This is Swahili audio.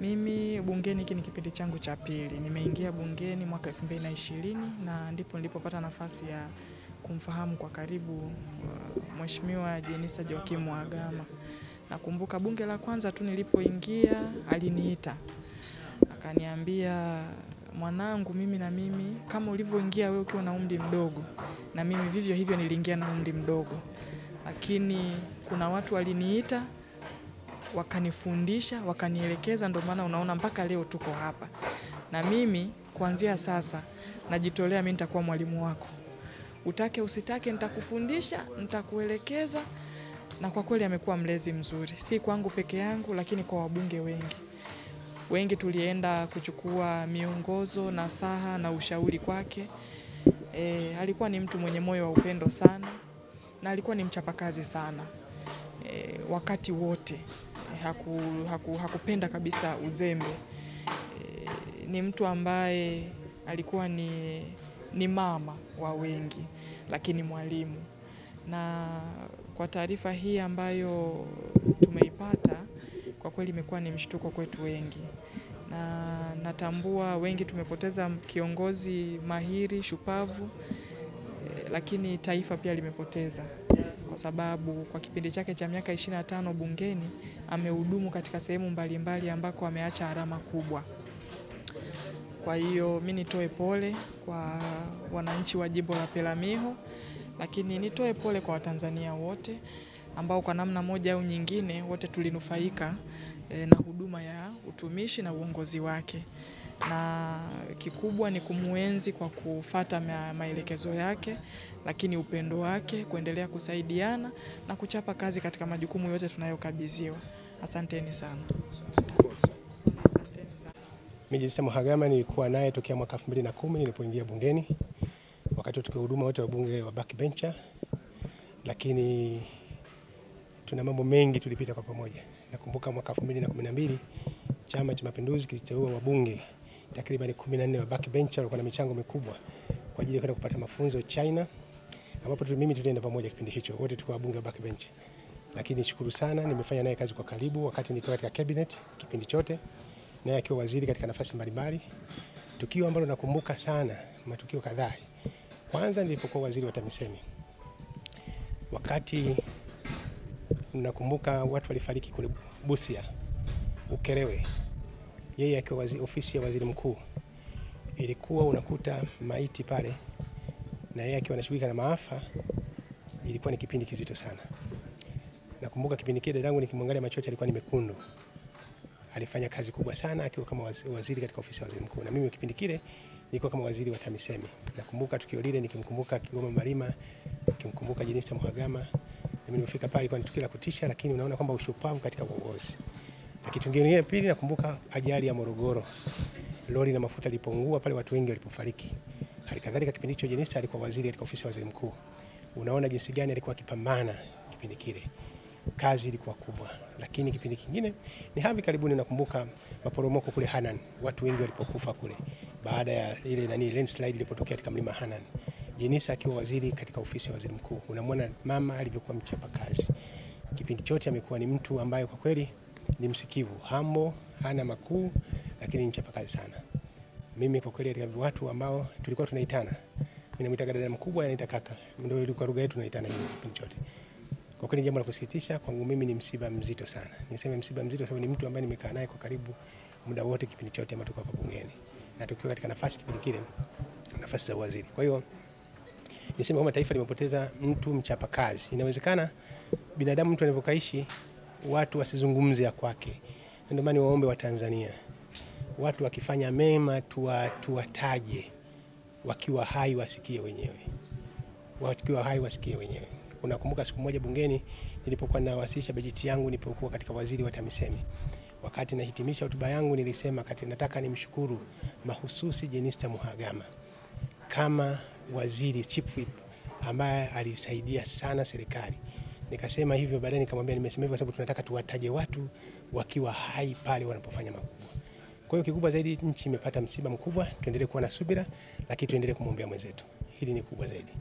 Mimi bungeni hiki ni kipindi changu cha pili. Nimeingia bungeni mwaka 2020 na ndipo nilipopata nafasi ya kumfahamu kwa karibu Mheshimiwa Jenista Joakim Mhagama. Nakumbuka bunge la kwanza tu nilipoingia aliniita. Akaniambia, mwanangu, mimi kama ulivyoingia wewe ukiwa na umri mdogo, na mimi vivyo hivyo niliingia na umri mdogo. Lakini kuna watu waliniita, wakanifundisha, wakanielekeza, ndio maana unaona mpaka leo tuko hapa. Na mimi kuanzia sasa najitolea mimi nitakuwa mwalimu wako. Utake usitake nitakufundisha, nitakuelekeza, na kwa kweli amekuwa mlezi mzuri. Si kwangu peke yangu lakini kwa wabunge wengi. Wengi tulienda kuchukua miongozo, nasaha na ushauri kwake. Alikuwa ni mtu mwenye moyo wa upendo sana na alikuwa ni mchapakazi sana. Wakati wote hakupenda kabisa uzembe. Ni mtu ambaye alikuwa ni mama wa wengi lakini mwalimu. Na kwa taarifa hii ambayo tumeipata, kwa kweli imekuwa ni mshtuko kwetu wengi. Na natambua wengi tumepoteza kiongozi mahiri, shupavu, lakini taifa pia limepoteza. Kwa sababu kwa kipindi chake cha miaka 25 bungeni, amehudumu katika sehemu mbalimbali ambako ameacha alama kubwa. Kwa hiyo mimi nitoe pole kwa wananchi wa jimbo la Peramiho, lakini nitoe pole kwa Watanzania wote ambao kwa namna moja au nyingine wote tulinufaika na huduma ya utumishi na uongozi wake. Na kikubwa ni kumuenzi kwa kufuata maelekezo yake, lakini upendo wake, kuendelea kusaidiana na kuchapa kazi katika majukumu yote tunayokabidhiwa. Asanteni sana. Asanteni sana. Mimi Jenista Mhagama nilikuwa naye tokea mwaka 2010 nilipoingia bungeni. Wakati tukihuduma wote wabunge wa backbencher, lakini tuna mambo mengi tulipita kwa pamoja. Nakumbuka mwaka 2012 Chama cha Mapinduzi kiliteua wabunge takriban 14 wa backbencher walikuwa na michango mikubwa kwa ajili ya kwenda kupata mafunzo China, ambapo mimi tulienda pamoja kipindi hicho, wote tulikuwa wabunge wa backbencher. Lakini nishukuru sana, nimefanya naye kazi kwa karibu wakati nilikuwa katika cabinet kipindi chote, naye akiwa waziri katika nafasi mbalimbali. Tukio ambalo nakumbuka sana, matukio kadhaa. Kwanza nilipokuwa waziri wa TAMISEMI. Wakati nakumbuka watu walifariki kule Busia, Ukerewe. Yeye akiwa ofisi ya waziri mkuu. Ilikuwa unakuta maiti pale na yeye akiwa anashughulika na maafa. Ilikuwa ni kipindi kizito sana. Nakumbuka kipindi kile dadangu nikimwangalia macho yake alikuwa ni mekundu. Alifanya kazi kubwa sana akiwa kama waziri katika ofisi ya waziri mkuu. Na mimi kipindi kile nilikuwa kama waziri wa TAMISEMI. Nakumbuka tukio lile nikimkumbuka Kigoma Malima, nikimkumbuka Jenista Mhagama. Na mimi nilifika pale kwa tukio la kutisha, lakini unaona kwamba ushupavu katika uongozi. Na kitu kingine pili nakumbuka ajali ya Morogoro. Lori na mafuta lilipoungua pale watu wengi walipofariki. Halikadhalika kipindi hicho Jenista alikuwa waziri katika ofisi ya waziri mkuu. Unaona jinsi gani alikuwa akipambana kipindi kile. Kazi ilikuwa kubwa. Lakini kipindi kingine ni hivi karibuni nakumbuka maporomoko kule Hanang, watu wengi walipokufa kule baada ya ile landslide ilipotokea katika mlima Hanang. Jenista akiwa waziri katika ofisi ya waziri mkuu. Unamwona mama alivyokuwa mchapa kazi. Kipindi chote amekuwa ni mtu ambaye kwa kweli ni msikivu, hambo, hana makuu, lakini mchapa kazi sana. Mimi kwa kweli katika watu ambao tulikuwa tunaitana. Mimi namuita dada mkubwa, anaita kaka. Ndio ilikuwa lugha yetu tunaitana hiyo kipindi chote. Kwa kweli jambo la kusikitisha kwangu mimi ni msiba mzito sana. Niseme msiba mzito sababu ni mtu ambaye nimekaa naye kwa karibu muda wote kipindi chote ambapo tuko hapa bungeni. Na tukiwa katika nafasi kipindi kile, nafasi za waziri. Kwa hiyo niseme kwamba taifa limepoteza mtu mchapa kazi. Inawezekana binadamu mtu anapokaishi watu wasizungumze kwake. Ndio maana waombe wa Tanzania watu wakifanya mema tuwataje, wakiwa hai wasikie wenyewe. Wakiwa hai wasikie wenyewe. Unakumbuka siku moja bungeni nilipokuwa nawasilisha bajeti yangu nilipokuwa katika waziri wa TAMISEMI. Wakati nahitimisha hotuba yangu nilisema nataka nimshukuru mahususi Jenista Mhagama kama waziri chief whip ambaye alisaidia sana serikali. Nikasema hivyo baadaye nikamwambia nimesema hivyo sababu tunataka tuwataje watu wakiwa hai pale wanapofanya makubwa. Kwa hiyo kikubwa zaidi nchi imepata msiba mkubwa, tuendelee kuwa na subira lakini tuendelee kumwombea mwenzetu. Hili ni kubwa zaidi.